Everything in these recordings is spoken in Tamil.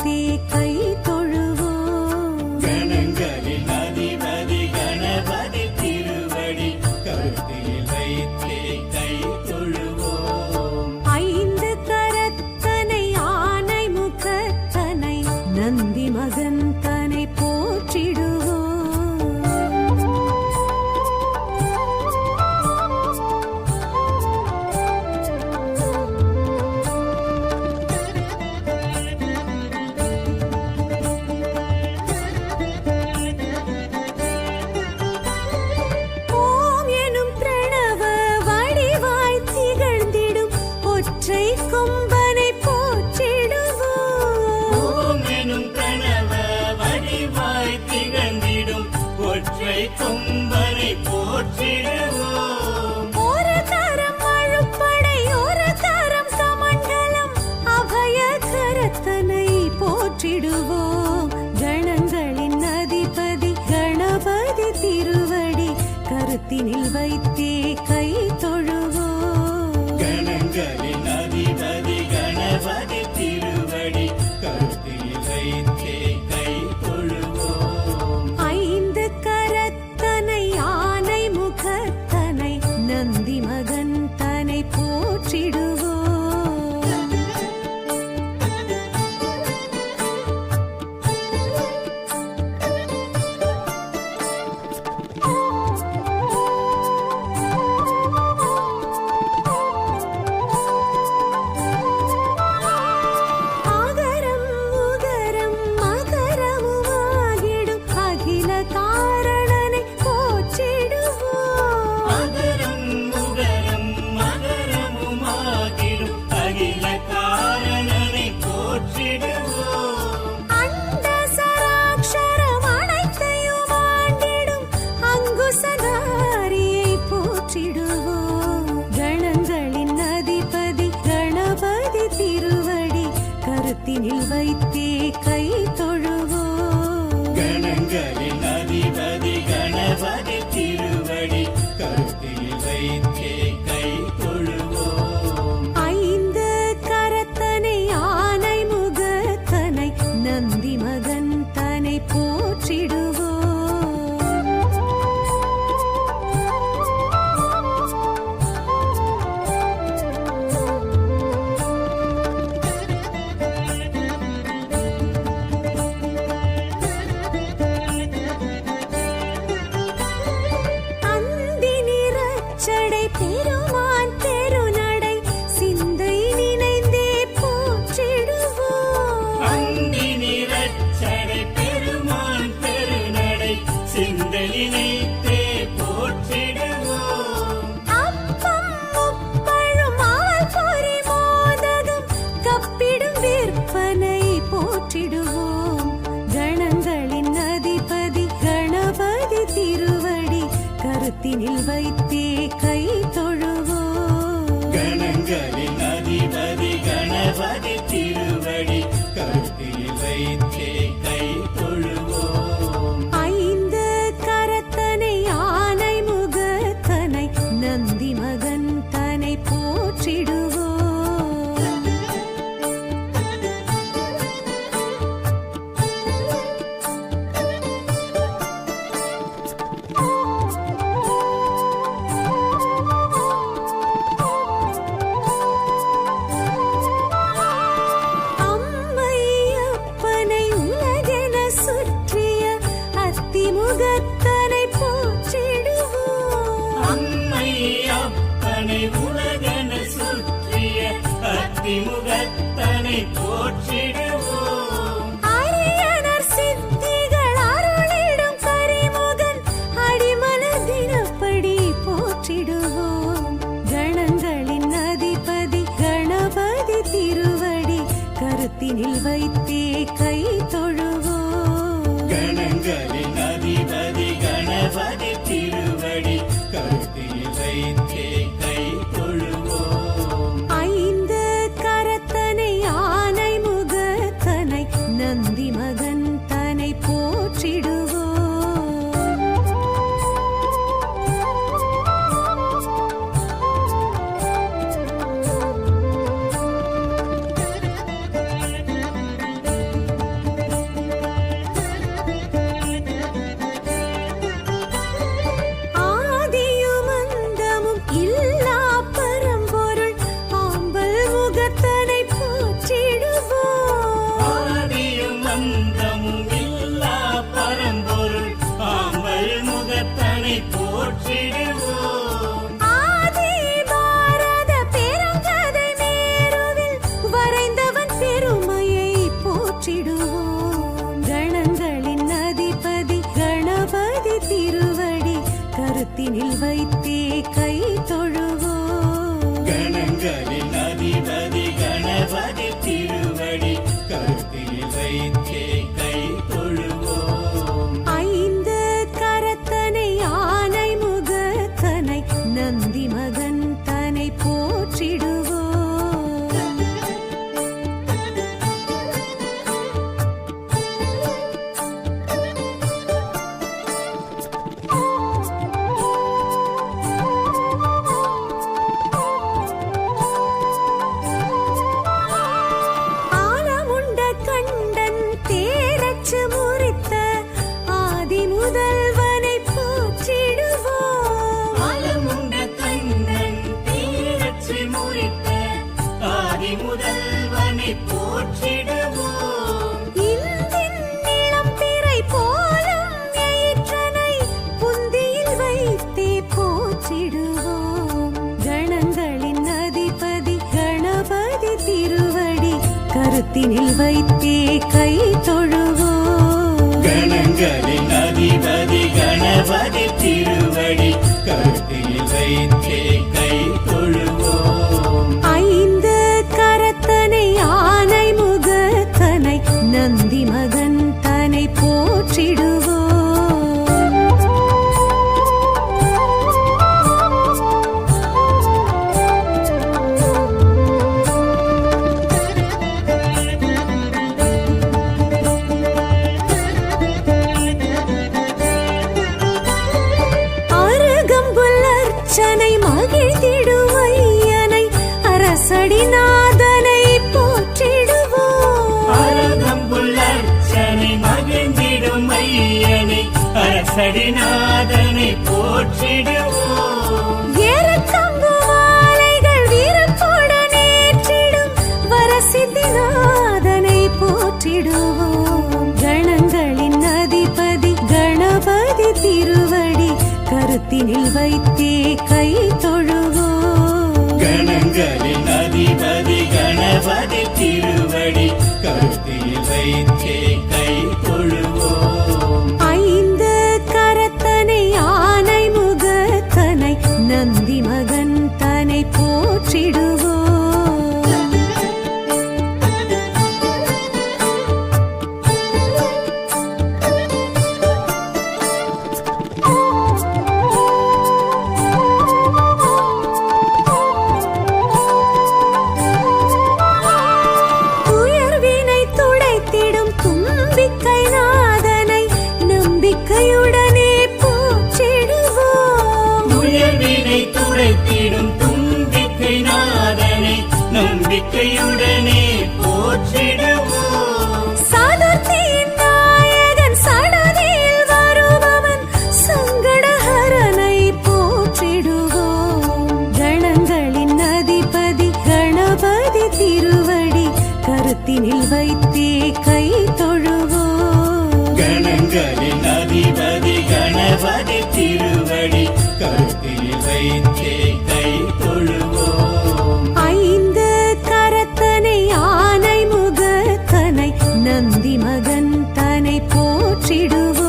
வைத்தே கை தொழுவோம். கணங்களின் அதிபதி கணபதி திருவடி கருத்தில் வைத்தே கை தொழுவோம். ஐந்து கரத்தனை ஆனை முகத்தனை நந்தி மகந்தனை போற்றிடுவோம். ஓம் எனும் பிரணவ வடிவாய் திகழ்ந்திடும் ஒற்றை கொம்பனை போற்றிடுவோம். ஓம் எனும் பிரணவ வடிவாய் திகழ்ந்திடும் ஒற்றை கொம்பனை போற்றிடுவோம். ஒரு தரம் அழுப்படை ஒரு தரம் கமண்டலம் அபய கரத்தனை போற்றிடுவோம். கணங்களின் அதிபதி கணபதி திருவடி கருத்தினில் வைத்தே கை தொழுவோம். கணங்களின் அதிபதி கணபதி திருவடி கருத்தில் வைத்தே கை தொழுவோம். ஐந்து கரத்தனை ஆனை முகத்தனை நந்தி மகந்தனை போற்றிடுவோம். ஆகரம் உகரம் மகரமுமாகிடும் அகில காரணனை போற்றிடுவோம். அகரம் உகரம் மகரமுமாகிடும் அகில காரணனை போற்றிடுவோம். அண்ட சராக்ஷரம் அனைத்தையும் ஆண்டிடும் அங்குசதாரியை போற்றிடுவோம். கணங்களின் அதிபதி கணபதி திருவடி கருத்தினில் வைத்தே கை தொழுவோம். கணங்களின் அதிபதி கணபதி திருவடி கருத்தில் வைத்தே கை தொழுவோம். ஐந்து கரத்தனை ஆனை முகத்தனை நந்தி மகந்தனை போற்றிடுவோம். அந்தி நிறச்சடை பெருமான் தெருநடை சிந்தை நினைந்தே போற்றிடுவோம். அந்தி நிறச்சடை பெருமான் பெருநடை சிந்தலினைத்தே போற்றிடுவோம். அப்பம் முப்பழும் ஆல் பொறி மோதகம் கப்பிடும் விற்பனை போற்றிடுவோம். கணங்களின் அதிபதி கணபதி திருவடி கருத்தினில் வைத்தே கை தொழுவோம். கணங்களின் அதிபதி கணபதி திருவடி கருத்தில் வைத்தே கை தொழுவோம். ஐந்து கரத்தனை ஆனை முகத்தனை நந்தி மகந்தனை போற்றிடுவோம். அம்மை அப்பனை உலகென சுற்றிய அத்திமுகத்தனை போற்றிடுவோம். அம்மை அப்பனை உலகன சுற்றிய அத்திமுகத்தனை போற்றிடுவோம். அரியனர் சித்திகள் அருளிடும் கரிமுகன் அடிமலர் தினப்படி போற்றிடுவோம். கணங்களின் அதிபதி கணபதி திருவடி கருத்தினில் வைத்தே கை தொழுவோம். கணங்களின் அதிபதி கணபதி திருவடி கருத்தில் வைத்தே கை தொழுவோம். ஐந்து கரத்தனை ஆனை முகத்தனை நந்தி மகந்தனை போற்றிடுவோம். வைத்தே கை தொழுவோம். ஐந்து கரத்தனை யானை முகத்தனை நந்தி மகன் தனை போற்றிடுவோம். ஆலமுண்ட கண்டன் தேரச்சு முறித்த ஆதி முதல்வனை போற்றிடுவோம். ஆலமுண்ட கண்ணன் தேரச்சு முறித்த ஆதி முதல்வனை போற்றிடுவோம். இந்தின் இளம் பிறை போலும் எயிற்றனை புந்தியில் வைத்தே போற்றிடுவோம். கணங்களின் அதிபதி கணபதி திருவடி கருத்தினில் வைத்தே கை தொழுவோம். கணங்களின் அதிபதி கணபதி திருவடி கருத்தில் வைத்தே கை தொழுவோம். ஐந்து கரத்தனை யானை முகத்தனை நந்தி மகன் தனை போற்றிடுவோம். அருகம்புல் அர்ச்சனை மகிழ்ந்திடுவையனை அரசடிநாதனை போற்றிடுவோம். அரகம்புல் அர்ச்சனை மகிழ்ந்திடும் ஐயனை அரசடிநாதனை போற்றிடுவோம். ஏறத்தங்கு மாலைகள் வீரத்துடன் ஏற்றிடும் வரசித்திநாதனை போற்றிடுவோம். கணங்களின் அதிபதி கணபதி திருவடி கருத்தினில் வைத்தே கை தொழுவோம். கணங்களின் அதிபதி கணபதி திருவடி கருத்தில் வைத்தே கை தொழுவோம். ஐந்து கரத்தனை யானை முகத்தனை நந்தி மகன் தனை போற்றிடுவோம். துயர்வினை துடைத்திடும் தும்பிக்கை நாதனை நம்பிக்கையுடனே போற்றிடுவோம். உயர்வினை துடைத்திடும் தும்பிக்கை நாதனை நம்பிக்கையுடனே போற்றிடுவோம். சதுர்த்தியின் நாயகன் சடதியில் வருபவன் சங்கடஹரனை போற்றிடுவோம். கணங்களின் அதிபதி கணபதி திருவடி கருத்தினில் வைத்தே கை தொழுவோம். கணங்களின் அதிபதி கணபதி திருவடி கருத்தில் வைத்தே கை தொழுவோம். ஐந்து கரத்தனை யானை முகத்தனை நந்தி மகன் தனை போற்றிடுவோம்.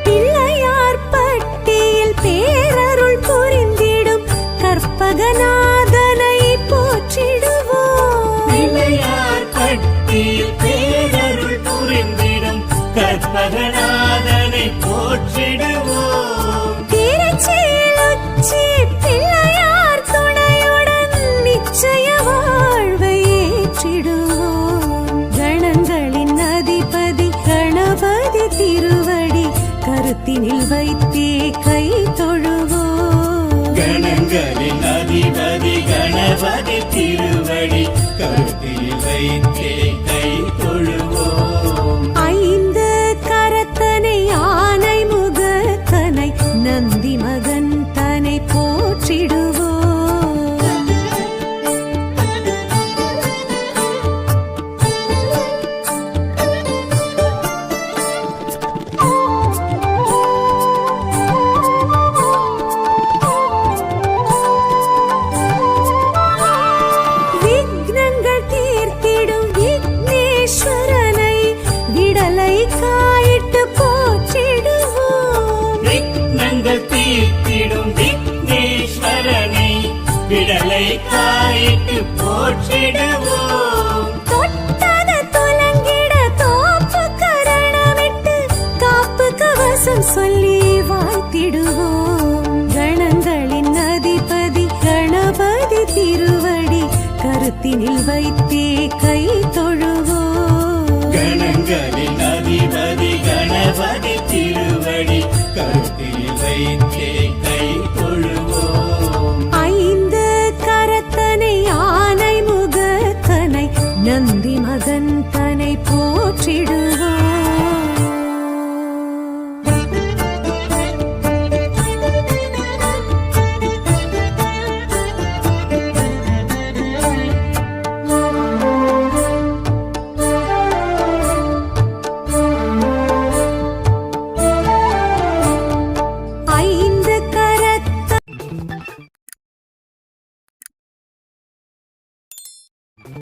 பிள்ளையார் பட்டியில் பேரருள் புரிந்திடும் கற்பகநாதனை போற்றிடுவோம். பிள்ளையார் பட்டியில் பேரருள் புரிந்திடும் கற்பகநாதனை போற்றிடுவோம். திருச்சியில் உச்சி பிள்ளையார் துணையுடன் நிச்சய வாழ்வை ஏற்றிடுவோம். கணங்களின் அதிபதி கணபதி திருவடி கருத்தினில் வைத்தே கை தொழுவோம். கணங்களின் அதிபதி கணபதி திருவடி கருத்தில் வைத்தே கை தொழுவோம். ஐந்து கரத்தனை யானை முகத்தனை நந்தி மகன் தனை போற்றிடுவோம். விக்னங்கள் தீர்த்திடும் காயிட்டு போற்றிடுவோம். தொட்டது துலங்கிட தோப்பு கரணமிட்டு காப்பு கவசம் சொல்லி வாழ்த்திடுவோம். கணங்களின் அதிபதி கணபதி திருவடி கருத்தினில் வைத்தே